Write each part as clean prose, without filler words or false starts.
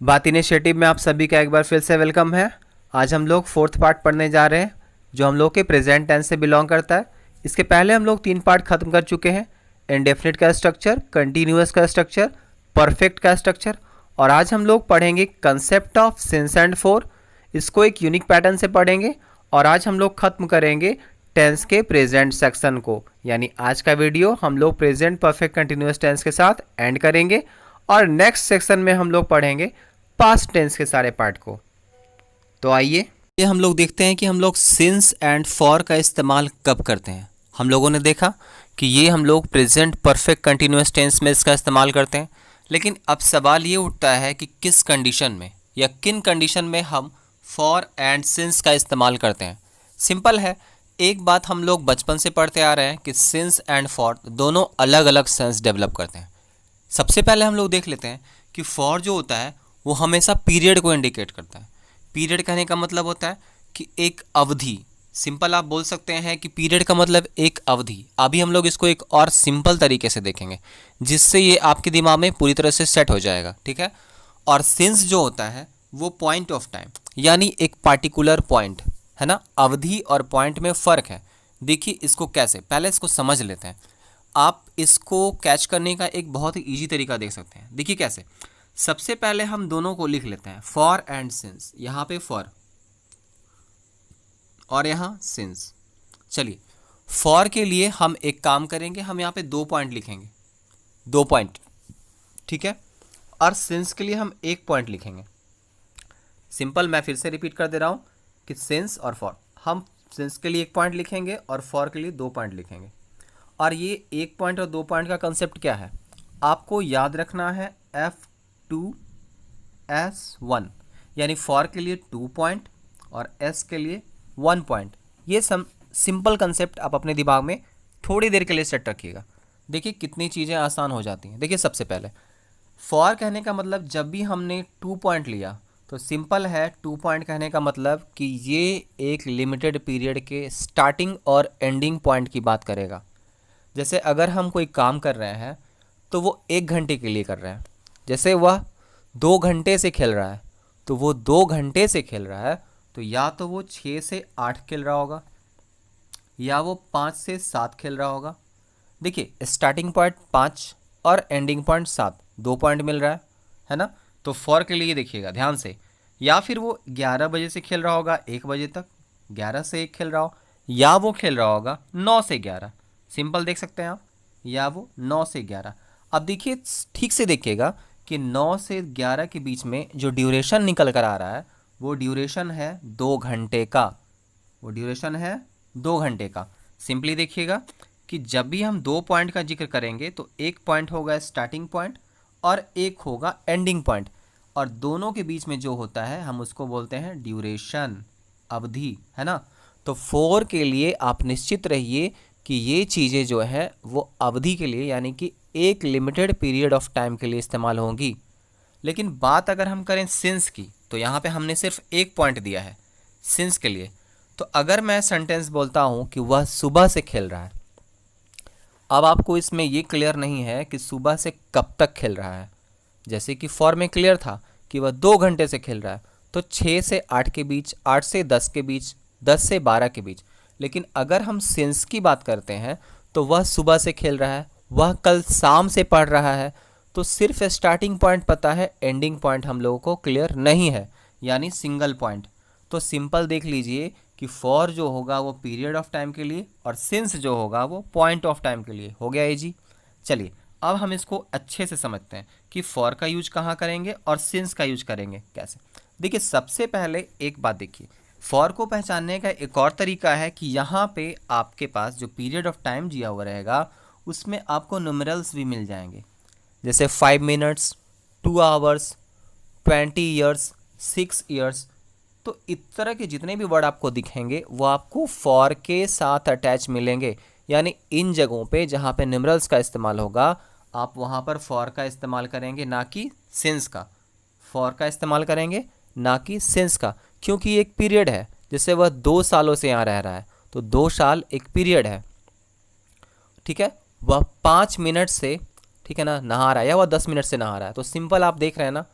बात इनिशिएटिव में आप सभी का एक बार फिर से वेलकम है। आज हम लोग फोर्थ पार्ट पढ़ने जा रहे हैं जो हम लोग के प्रेजेंट टेंस से बिलोंग करता है। इसके पहले हम लोग 3 पार्ट खत्म कर चुके हैं, इंडेफिनिट का स्ट्रक्चर, कंटिन्यूअस का स्ट्रक्चर, परफेक्ट का स्ट्रक्चर। और आज हम लोग पढ़ेंगे concept of since and for. इसको एक यूनिक पैटर्न से पढ़ेंगे और आज हम लोग खत्म करेंगे टेंस के प्रेजेंट सेक्शन को। यानी आज का वीडियो हम लोग प्रेजेंट परफेक्ट कंटिन्यूअस टेंस के साथ एंड करेंगे और नेक्स्ट सेक्शन में हम लोग पढ़ेंगे पास्ट टेंस के सारे पार्ट को। तो आइए ये हम लोग देखते हैं कि हम लोग सिंस एंड फॉर का इस्तेमाल कब करते हैं। हम लोगों ने देखा कि ये हम लोग प्रेजेंट परफेक्ट कंटिन्यूअस टेंस में इसका इस्तेमाल करते हैं, लेकिन अब सवाल ये उठता है कि किस कंडीशन में या किन कंडीशन में हम फॉर एंड सिंस का इस्तेमाल करते हैं। सिंपल है, एक बात हम लोग बचपन से पढ़ते आ रहे हैं कि सिंस एंड फॉर दोनों अलग अलग सेंस डेवलप करते हैं। सबसे पहले हम लोग देख लेते हैं कि फॉर जो होता है वो हमेशा पीरियड को इंडिकेट करता है। पीरियड कहने का मतलब होता है कि एक अवधि। सिंपल आप बोल सकते हैं कि पीरियड का मतलब एक अवधि। अभी हम लोग इसको एक और सिंपल तरीके से देखेंगे जिससे ये आपके दिमाग में पूरी तरह से सेट हो जाएगा, ठीक है। और सिंस जो होता है वो पॉइंट ऑफ टाइम, यानी एक पार्टिकुलर पॉइंट है ना। अवधि और पॉइंट में फ़र्क है। देखिए इसको कैसे, पहले इसको समझ लेते हैं। आप इसको कैच करने का एक बहुत ही ईजी तरीका देख सकते हैं। देखिए कैसे, सबसे पहले हम दोनों को लिख लेते हैं, फॉर एंड सिंस। यहाँ पे फॉर और यहाँ सिंस। चलिए फॉर के लिए हम एक काम करेंगे, हम यहाँ पे 2 पॉइंट लिखेंगे, 2 पॉइंट, ठीक है। और सिंस के लिए हम 1 पॉइंट लिखेंगे। सिंपल, मैं फिर से रिपीट कर दे रहा हूँ कि सिंस और फॉर, हम सिंस के लिए 1 पॉइंट लिखेंगे और फॉर के लिए 2 पॉइंट लिखेंगे। और ये 1 पॉइंट और 2 पॉइंट का कंसेप्ट क्या है, आपको याद रखना है F2S1, यानी फॉर के लिए 2 पॉइंट और S के लिए 1 पॉइंट। ये सिंपल कंसेप्ट आप अपने दिमाग में थोड़ी देर के लिए सेट रखिएगा। देखिए कितनी चीज़ें आसान हो जाती हैं। देखिए सबसे पहले फॉर कहने का मतलब जब भी हमने 2 पॉइंट लिया तो सिंपल है, 2 पॉइंट कहने का मतलब कि ये एक लिमिटेड पीरियड के स्टार्टिंग और एंडिंग पॉइंट की बात करेगा। जैसे अगर हम कोई काम कर रहे हैं तो वो 1 घंटे के लिए कर रहे हैं। जैसे वह 2 घंटे से खेल रहा है तो वो 2 घंटे से खेल रहा है, तो या तो वो 6 से 8 खेल रहा होगा या वो 5 से 7 खेल रहा होगा। देखिए स्टार्टिंग पॉइंट 5 और एंडिंग पॉइंट 7, 2 पॉइंट मिल रहा है ना। तो फॉर के लिए देखिएगा ध्यान से, या फिर वो 11 बजे से खेल रहा होगा 1 बजे तक, 11 से 1 खेल रहा हो, या वो खेल रहा होगा 9 से 11। सिंपल देख सकते हैं आप, या वो 9 से 11। अब देखिए ठीक से देखिएगा कि 9 से 11 के बीच में जो ड्यूरेशन निकल कर आ रहा है वो ड्यूरेशन है 2 घंटे का, वो ड्यूरेशन है 2 घंटे का। सिंपली देखिएगा कि जब भी हम 2 पॉइंट का जिक्र करेंगे तो 1 पॉइंट होगा स्टार्टिंग पॉइंट और 1 होगा एंडिंग पॉइंट, और दोनों के बीच में जो होता है हम उसको बोलते हैं ड्यूरेशन, अवधि, है ना। तो 4 के लिए आप निश्चित रहिए कि ये चीज़ें जो है वो अवधि के लिए, यानी कि एक लिमिटेड पीरियड ऑफ टाइम के लिए इस्तेमाल होंगी। लेकिन बात अगर हम करें सिंस की, तो यहाँ पे हमने सिर्फ 1 पॉइंट दिया है सिंस के लिए। तो अगर मैं सेंटेंस बोलता हूँ कि वह सुबह से खेल रहा है, अब आपको इसमें ये क्लियर नहीं है कि सुबह से कब तक खेल रहा है। जैसे कि फॉर में क्लियर था कि वह 2 घंटे से खेल रहा है, तो 6 से 8 के बीच, 8 से 10 के बीच, 10 से 12 के बीच। लेकिन अगर हम सिंस की बात करते हैं तो वह सुबह से खेल रहा है, वह कल शाम से पढ़ रहा है। तो सिर्फ स्टार्टिंग पॉइंट पता है, एंडिंग पॉइंट हम लोगों को क्लियर नहीं है, यानी सिंगल पॉइंट। तो सिंपल देख लीजिए कि फॉर जो होगा वो पीरियड ऑफ टाइम के लिए और सिंस जो होगा वो पॉइंट ऑफ टाइम के लिए। हो गया ये जी। चलिए अब हम इसको अच्छे से समझते हैं कि फॉर का यूज कहाँ करेंगे और सिंस का यूज करेंगे कैसे। देखिए सबसे पहले एक बात देखिए, फॉर को पहचानने का एक और तरीका है कि यहाँ पे आपके पास जो पीरियड ऑफ टाइम दिया हुआ रहेगा उसमें आपको न्यूमेरल्स भी मिल जाएंगे। जैसे 5 मिनट्स, 2 आवर्स, 20 ईयर्स, 6 ईयर्स। तो इस तरह के जितने भी वर्ड आपको दिखेंगे वो आपको फॉर के साथ अटैच मिलेंगे। यानी इन जगहों पे जहाँ पे न्यूमेरल्स का इस्तेमाल होगा आप वहाँ पर फॉर का इस्तेमाल करेंगे, ना कि सिंस का। फॉर का इस्तेमाल करेंगे ना कि सिंस का, क्योंकि ये एक पीरियड है। जैसे वह 2 सालों से यहाँ रह रहा है तो 2 साल एक पीरियड है, ठीक है। वह 5 मिनट से, ठीक है ना, नहा रहा है, या वह 10 मिनट से नहा रहा है, तो सिंपल आप देख रहे हैं ना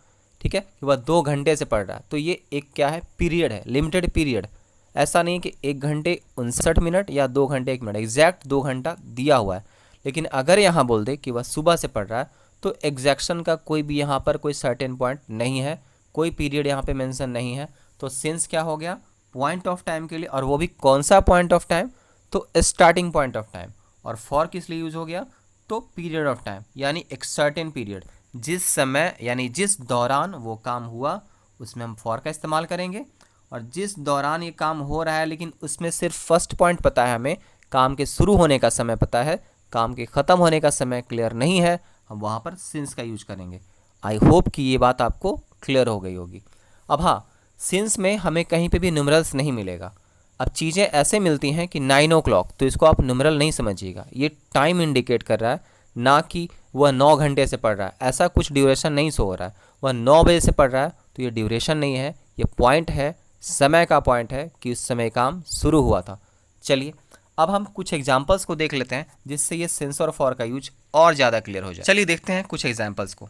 ठीक है, कि वह 2 घंटे से पढ़ रहा है, तो ये एक क्या है, पीरियड है, लिमिटेड पीरियड। ऐसा नहीं कि 1 घंटे 59 मिनट या 2 घंटे 1 मिनट, एग्जैक्ट 2 घंटा दिया हुआ है। लेकिन अगर यहाँ बोल दे कि वह सुबह से पढ़ रहा है, तो एग्जैक्शन का कोई भी यहाँ पर कोई सर्टेन पॉइंट नहीं है, कोई पीरियड यहाँ पे मेंशन नहीं है। तो सिंस क्या हो गया, पॉइंट ऑफ टाइम के लिए, और वो भी कौन सा पॉइंट ऑफ टाइम, तो स्टार्टिंग पॉइंट ऑफ टाइम। और फॉर किस लिए यूज हो गया, तो पीरियड ऑफ टाइम, यानी एक सर्टेन पीरियड, जिस समय यानी जिस दौरान वो काम हुआ उसमें हम फॉर का इस्तेमाल करेंगे। और जिस दौरान ये काम हो रहा है लेकिन उसमें सिर्फ फर्स्ट पॉइंट पता है हमें, काम के शुरू होने का समय पता है, काम के ख़त्म होने का समय क्लियर नहीं है, हम वहाँ पर सिंस का यूज करेंगे। आई होप कि ये बात आपको क्लियर हो गई होगी। अब हाँ, सिंस में हमें कहीं पे भी न्यूमरल्स नहीं मिलेगा। अब चीज़ें ऐसे मिलती हैं कि 9 o'clock, तो इसको आप न्यूमरल नहीं समझिएगा, ये टाइम इंडिकेट कर रहा है, ना कि वह 9 घंटे से पढ़ रहा है, ऐसा कुछ ड्यूरेशन नहीं शो हो रहा है। वह 9 बजे से पढ़ रहा है तो ये ड्यूरेशन नहीं है, ये पॉइंट है, समय का पॉइंट है कि उस समय काम शुरू हुआ था। चलिए अब हम कुछ एग्जाम्पल्स को देख लेते हैं जिससे ये सिंस और फॉर का यूज और ज़्यादा क्लियर हो जाए। चलिए देखते हैं कुछ एग्जाम्पल्स को।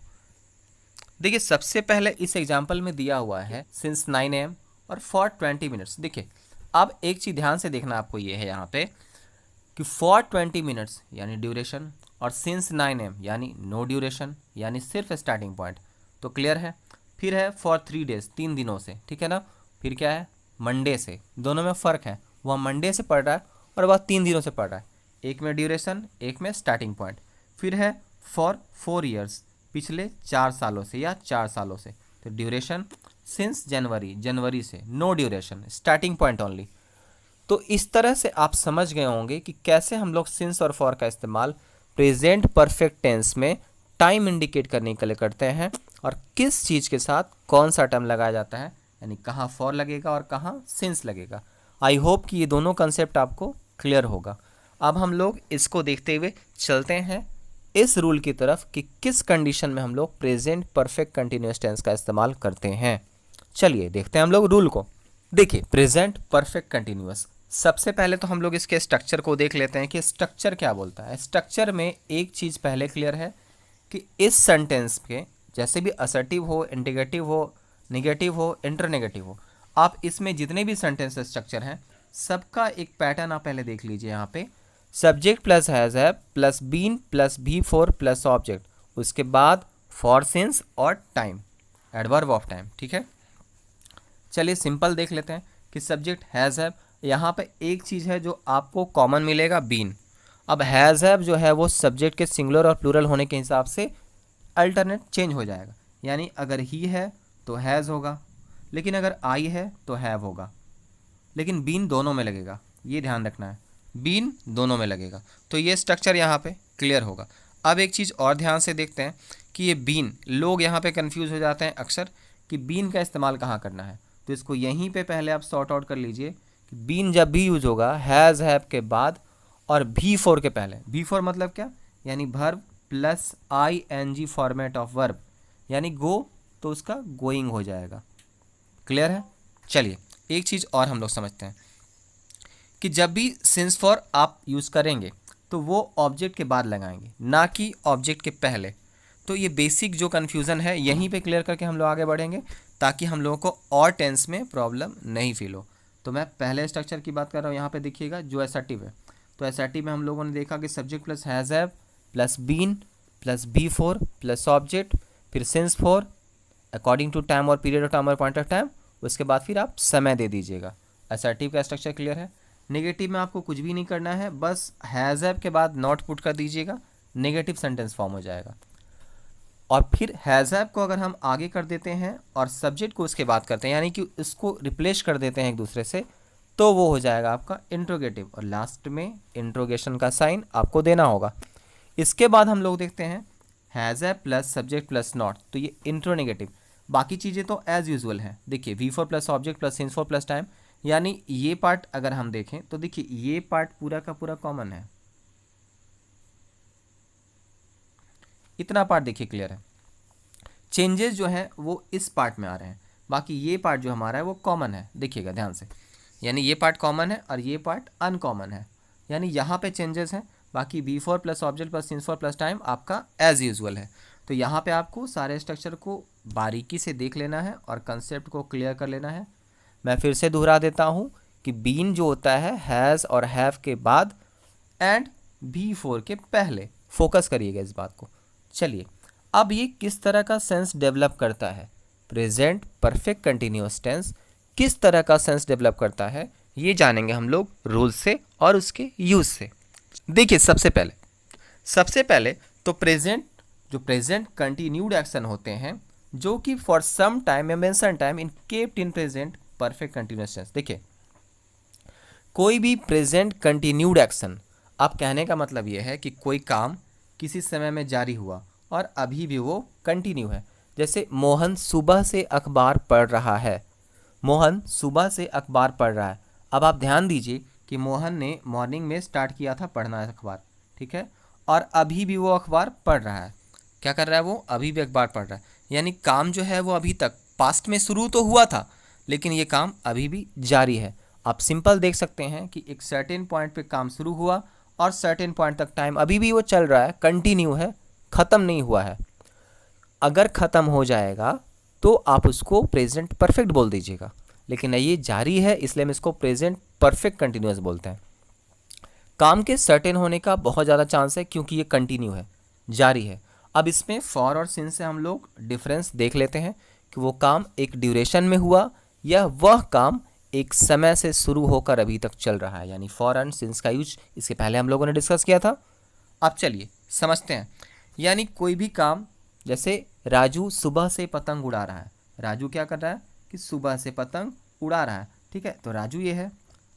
देखिए सबसे पहले इस एग्जाम्पल में दिया हुआ है सिंस 9 AM और फॉर 20 मिनट्स। देखिए अब एक चीज़ ध्यान से देखना आपको, ये है यहाँ पे कि फॉर 20 मिनट्स यानी ड्यूरेशन, और सिंस 9 AM यानी नो ड्यूरेशन, यानी सिर्फ स्टार्टिंग पॉइंट। तो क्लियर है। फिर है फॉर 3 days, 3 दिनों से, ठीक है ना। फिर क्या है, मंडे से, दोनों में फ़र्क है, वह मंडे से पढ़ रहा है और वह 3 दिनों से पढ़ रहा है, एक में ड्यूरेशन एक में स्टार्टिंग पॉइंट। फिर है फॉर 4 years, पिछले 4 सालों से या 4 सालों से, तो ड्यूरेशन सिंस जनवरी, जनवरी से, no duration, starting point only. तो इस तरह से आप समझ गए होंगे कि कैसे हम लोग सिंस और फॉर का इस्तेमाल प्रेजेंट परफेक्ट टेंस में टाइम इंडिकेट करने के लिए करते हैं, और किस चीज़ के साथ कौन सा टर्म लगाया जाता है, यानी कहाँ फॉर लगेगा और कहाँ सिंस लगेगा। आई होप कि ये दोनों कंसेप्ट आपको क्लियर होगा। अब हम लोग इसको देखते हुए चलते हैं इस रूल की तरफ कि किस कंडीशन में हम लोग प्रेजेंट परफेक्ट कंटिन्यूअस टेंस का इस्तेमाल करते हैं। चलिए देखते हैं हम लोग रूल को। देखिए प्रेजेंट परफेक्ट कंटिन्यूअस, सबसे पहले तो हम लोग इसके स्ट्रक्चर को देख लेते हैं कि स्ट्रक्चर क्या बोलता है। स्ट्रक्चर में एक चीज़ पहले क्लियर है कि इस सेंटेंस के जैसे भी असर्टिव हो, इंटीग्रेटिव हो, निगेटिव हो, इंटरनेगेटिव हो, आप इसमें जितने भी सेंटेंस स्ट्रक्चर हैं सबका एक पैटर्न आप पहले देख लीजिए। यहाँ पे subject plus has have plus been plus B four plus object, उसके बाद फॉर सिंस और टाइम, एडवर्ब ऑफ टाइम, ठीक है। चलिए सिंपल देख लेते हैं कि सब्जेक्ट हैज़ हैव, यहाँ पे एक चीज़ है जो आपको कॉमन मिलेगा, बीन। अब हैज़ हैव जो है वो सब्जेक्ट के सिंगुलर और प्लूरल होने के हिसाब से अल्टरनेट चेंज हो जाएगा, यानी अगर ही है तो हैज़ होगा, लेकिन अगर आई है तो हैव होगा, लेकिन बीन दोनों में लगेगा, ये ध्यान रखना है, बीन दोनों में लगेगा। तो ये स्ट्रक्चर यहाँ पे क्लियर होगा। अब एक चीज़ और ध्यान से देखते हैं कि ये बीन, लोग यहाँ पे कंफ्यूज हो जाते हैं अक्सर कि बीन का इस्तेमाल कहाँ करना है, तो इसको यहीं पे पहले आप सॉर्ट आउट कर लीजिए कि बीन जब भी यूज होगा हैज़ हैव के बाद और भी फोर के पहले। भी फोर मतलब क्या, यानी verb plus ING format of verb, यानी गो तो उसका गोइंग हो जाएगा। क्लियर है। चलिए एक चीज़ और हम लोग समझते हैं कि जब भी सिंस फॉर आप यूज़ करेंगे तो वो ऑब्जेक्ट के बाद लगाएंगे, ना कि ऑब्जेक्ट के पहले। तो ये बेसिक जो कन्फ्यूज़न है यहीं पे क्लियर करके हम लोग आगे बढ़ेंगे, ताकि हम लोगों को और टेंस में प्रॉब्लम नहीं फील हो। तो मैं पहले स्ट्रक्चर की बात कर रहा हूँ, यहाँ पे देखिएगा जो असर्टिव है, तो असर्टिव में हम लोगों ने देखा कि subject plus has have plus been plus B four plus object, फिर since for according to time और पीरियड ऑफ टाइम और पॉइंट ऑफ टाइम, उसके बाद फिर आप समय दे दीजिएगा। असर्टिव का स्ट्रक्चर क्लियर है। नेगेटिव में आपको कुछ भी नहीं करना है, बस हैज़ हैव के बाद नॉट पुट कर दीजिएगा, नेगेटिव सेंटेंस फॉर्म हो जाएगा। और फिर हैज़ हैव को अगर हम आगे कर देते हैं और सब्जेक्ट को उसके बाद करते हैं, यानी कि इसको रिप्लेस कर देते हैं एक दूसरे से, तो वो हो जाएगा आपका इंट्रोगेटिव, और लास्ट में इंट्रोगेशन का साइन आपको देना होगा। इसके बाद हम लोग देखते हैं has have plus subject plus not, तो ये इंट्रोनेगेटिव। बाकी चीज़ें तो एज यूजुअल हैं। देखिए V four plus object plus since for plus time, यानी ये पार्ट अगर हम देखें तो देखिए ये पार्ट पूरा का पूरा कॉमन है, इतना पार्ट देखिए क्लियर है। चेंजेस जो है वो इस पार्ट में आ रहे हैं, बाकी ये पार्ट जो हमारा है वो कॉमन है, देखिएगा ध्यान से, यानी ये पार्ट कॉमन है और ये पार्ट अनकॉमन है, यानी यहाँ पे चेंजेस हैं। बाकी V four plus object plus since for plus time आपका एज यूजुअल है। तो यहाँ पे आपको सारे स्ट्रक्चर को बारीकी से देख लेना है और कंसेप्ट को क्लियर कर लेना है। मैं फिर से दोहरा देता हूँ कि बीन जो होता है हैज़ और हैव के बाद एंड V4 के पहले, फोकस करिएगा इस बात को। चलिए, अब ये किस तरह का सेंस डेवलप करता है, प्रेजेंट परफेक्ट कंटिन्यूअस टेंस किस तरह का सेंस डेवलप करता है, ये जानेंगे हम लोग रूल से और उसके यूज से। देखिए, सबसे पहले तो प्रेजेंट कंटिन्यूड एक्शन होते हैं जो कि फॉर सम टाइम या mention time in kept in present perfect continuous tense. देखिए, कोई भी प्रेजेंट कंटिन्यूड एक्शन, आप कहने का मतलब ये है कि कोई काम किसी समय में जारी हुआ और अभी भी वो कंटिन्यू है। जैसे मोहन सुबह से अखबार पढ़ रहा है, मोहन सुबह से अखबार पढ़ रहा है। अब आप ध्यान दीजिए कि मोहन ने मॉर्निंग में स्टार्ट किया था पढ़ना अखबार, ठीक है, और अभी भी वो अखबार पढ़ रहा है। क्या कर रहा है वो? अभी भी अखबार पढ़ रहा है। यानी काम जो है वो अभी तक पास्ट में शुरू तो हुआ था, लेकिन ये काम अभी भी जारी है। आप सिंपल देख सकते हैं कि एक सर्टेन पॉइंट पे काम शुरू हुआ और सर्टेन पॉइंट तक टाइम अभी भी वो चल रहा है, कंटिन्यू है, ख़त्म नहीं हुआ है। अगर ख़त्म हो जाएगा तो आप उसको प्रेजेंट परफेक्ट बोल दीजिएगा, लेकिन ये जारी है इसलिए हम इसको प्रेजेंट परफेक्ट कंटिन्यूअस बोलते हैं। काम के सर्टेन होने का बहुत ज़्यादा चांस है क्योंकि ये कंटिन्यू है, जारी है। अब इसमें फॉर और सिंस से हम लोग डिफरेंस देख लेते हैं कि वो काम एक ड्यूरेशन में हुआ या वह काम एक समय से शुरू होकर अभी तक चल रहा है। यानी फॉर एंड सिंस का यूज इसके पहले हम लोगों ने डिस्कस किया था। अब चलिए समझते हैं। यानी कोई भी काम, जैसे राजू सुबह से पतंग उड़ा रहा है, राजू क्या कर रहा है कि सुबह से पतंग उड़ा रहा है, ठीक है, तो राजू ये है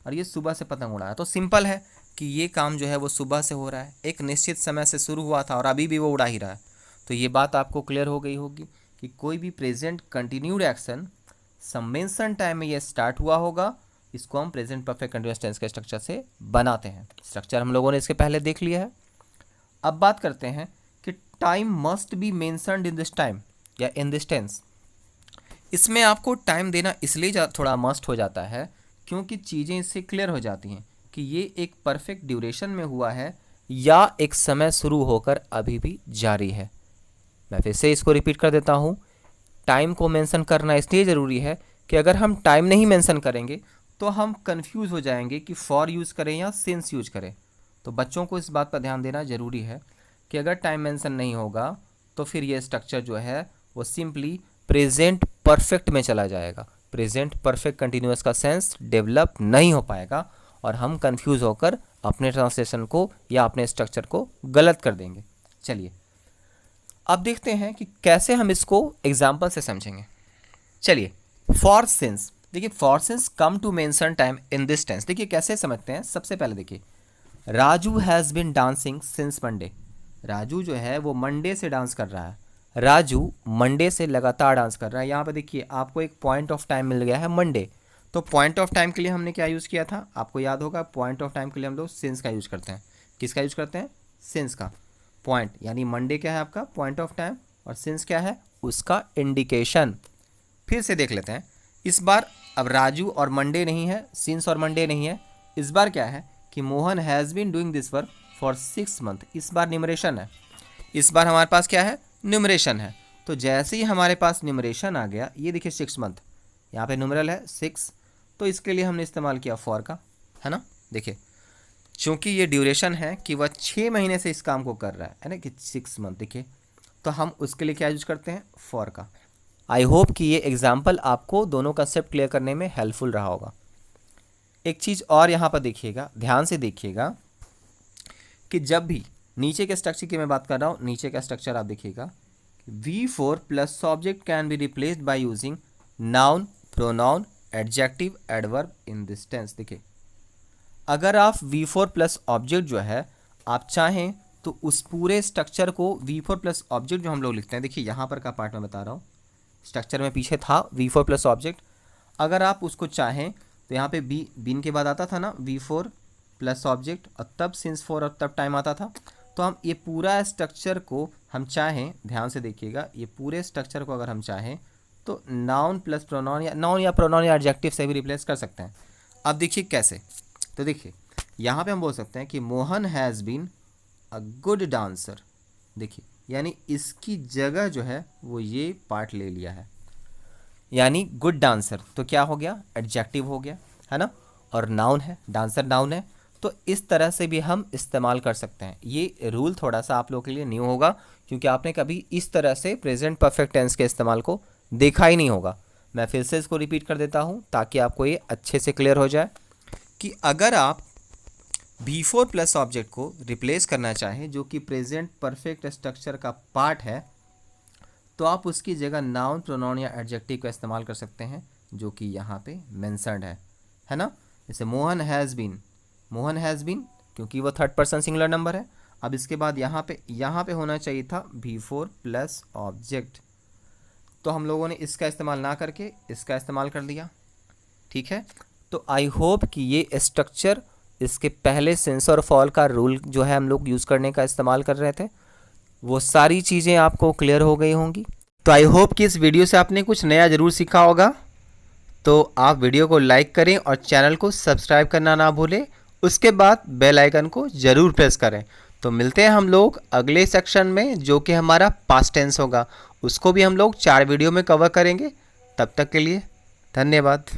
और ये सुबह से पतंग उड़ा रहा है। तो सिंपल है कि ये काम जो है वो सुबह से हो रहा है, एक निश्चित समय से शुरू हुआ था और अभी भी वो उड़ा ही रहा है। तो ये बात आपको क्लियर हो गई होगी कि कोई भी प्रेजेंट कंटिन्यूड एक्शन सम मेंशन टाइम में ये स्टार्ट हुआ होगा, इसको हम प्रेजेंट परफेक्ट कंटिन्यूअस टेंस के स्ट्रक्चर से बनाते हैं। स्ट्रक्चर हम लोगों ने इसके पहले देख लिया है। अब बात करते हैं कि time must be mentioned in this time या इन दिस टेंस। इसमें आपको टाइम देना इसलिए थोड़ा मस्ट हो जाता है क्योंकि चीज़ें इससे क्लियर हो जाती हैं कि ये एक परफेक्ट ड्यूरेशन में हुआ है या एक समय शुरू होकर अभी भी जारी है। मैं फिर से इसको रिपीट कर देता हूँ। टाइम को मेंशन करना इसलिए ज़रूरी है कि अगर हम टाइम नहीं मेंशन करेंगे तो हम कंफ्यूज हो जाएंगे कि फॉर यूज़ करें या सिंस यूज करें। तो बच्चों को इस बात पर ध्यान देना ज़रूरी है कि अगर टाइम मेंशन नहीं होगा तो फिर ये स्ट्रक्चर जो है वो सिंपली प्रेजेंट परफेक्ट में चला जाएगा। प्रेजेंट परफेक्ट कंटिन्यूअस का सेंस डेवलप नहीं हो पाएगा और हम कंफ्यूज होकर अपने ट्रांसलेशन को या अपने स्ट्रक्चर को गलत कर देंगे। चलिए, अब देखते हैं कि कैसे हम इसको एग्जाम्पल से समझेंगे। चलिए, फॉर सिंस, देखिए for since come to mention time in this tense. देखिए कैसे समझते हैं। सबसे पहले देखिए, Raju has been dancing since Monday. Raju जो है वो मंडे से डांस कर रहा है। राजू मंडे से लगातार डांस कर रहा है। यहाँ पर देखिए आपको एक पॉइंट ऑफ टाइम मिल गया है मंडे। तो पॉइंट ऑफ टाइम के लिए हमने क्या यूज़ किया था, आपको याद होगा, पॉइंट ऑफ टाइम के लिए हम लोग सिंस का यूज़ करते हैं। किसका यूज़ करते हैं? सिंस का। पॉइंट यानी मंडे क्या है आपका पॉइंट ऑफ टाइम और सिंस क्या है उसका इंडिकेशन। फिर से देख लेते हैं इस बार। अब राजू और मंडे नहीं है, सिंस और मंडे नहीं है। इस बार क्या है कि Mohan has been doing this work for 6 month. इस बार न्यूमरेशन है। इस बार हमारे पास क्या है? न्यूमरेशन है। तो जैसे ही हमारे पास न्यूमरेशन आ गया, ये देखिए 6 मंथ, यहाँ पे न्यूमरल है 6, तो इसके लिए हमने इस्तेमाल किया फॉर का, है ना। देखिए चूँकि ये ड्यूरेशन है कि वह 6 महीने से इस काम को कर रहा है ना, कि 6 मंथ, देखिए तो हम उसके लिए क्या यूज करते हैं? फॉर का। आई होप कि ये एग्जाम्पल आपको दोनों कंसेप्ट क्लियर करने में हेल्पफुल रहा होगा। एक चीज़ और यहाँ पर देखिएगा, ध्यान से देखिएगा कि जब भी नीचे के स्ट्रक्चर की मैं बात कर रहा हूँ, नीचे का स्ट्रक्चर आप देखिएगा, V4 plus object can be replaced by using noun, pronoun, adjective, adverb in this tense. देखिए अगर आप V4 प्लस ऑब्जेक्ट जो है आप चाहें तो उस पूरे स्ट्रक्चर को V4 प्लस ऑब्जेक्ट जो हम लोग लिखते हैं, देखिए यहाँ पर का पार्ट मैं बता रहा हूँ, स्ट्रक्चर में पीछे था V4 प्लस ऑब्जेक्ट। अगर आप उसको चाहें तो यहाँ पे बीन के बाद आता था ना V4 प्लस ऑब्जेक्ट और तब सिंस 4 और तब टाइम आता था। तो हम ये पूरा स्ट्रक्चर को हम चाहें, ध्यान से देखिएगा, ये पूरे स्ट्रक्चर को अगर हम चाहें तो नाउन प्लस प्रोनाउन या नाउन या प्रोनाउन या एडजेक्टिव से भी रिप्लेस कर सकते हैं। अब देखिए कैसे। तो देखिए यहाँ पे हम बोल सकते हैं कि Mohan has been a good dancer. देखिए यानी इसकी जगह जो है वो ये पार्ट ले लिया है, यानी गुड डांसर। तो क्या हो गया, एडजेक्टिव हो गया, है ना, और नाउन है, डांसर नाउन है। तो इस तरह से भी हम इस्तेमाल कर सकते हैं। ये रूल थोड़ा सा आप लोगों के लिए न्यू होगा, क्योंकि आपने कभी इस तरह से प्रेजेंट परफेक्ट टेंस के इस्तेमाल को देखा ही नहीं होगा। मैं फिर से इसको रिपीट कर देता हूँ ताकि आपको ये अच्छे से क्लियर हो जाए कि अगर आप B4 प्लस ऑब्जेक्ट को रिप्लेस करना चाहें, जो कि प्रेजेंट परफेक्ट स्ट्रक्चर का पार्ट है, तो आप उसकी जगह नाउन, प्रोनाउन या एडजेक्टिव का इस्तेमाल कर सकते हैं, जो कि यहाँ पे मेंशन्ड है ना। जैसे मोहन हैज़ बीन, क्योंकि वो थर्ड पर्सन सिंगुलर नंबर है। अब इसके बाद यहाँ पे होना चाहिए था B4 प्लस ऑब्जेक्ट, तो हम लोगों ने इसका इस्तेमाल ना करके इसका इस्तेमाल कर दिया, ठीक है। तो आई होप कि ये स्ट्रक्चर, इसके पहले सेंस और फॉल का रूल जो है हम लोग यूज़ करने का इस्तेमाल कर रहे थे, वो सारी चीज़ें आपको क्लियर हो गई होंगी। तो आई होप कि इस वीडियो से आपने कुछ नया ज़रूर सीखा होगा। तो आप वीडियो को लाइक करें और चैनल को सब्सक्राइब करना ना भूलें। उसके बाद बेल आइकन को ज़रूर प्रेस करें। तो मिलते हैं हम लोग अगले सेक्शन में, जो कि हमारा पास्ट टेंस होगा। उसको भी हम लोग 4 वीडियो में कवर करेंगे। तब तक के लिए धन्यवाद।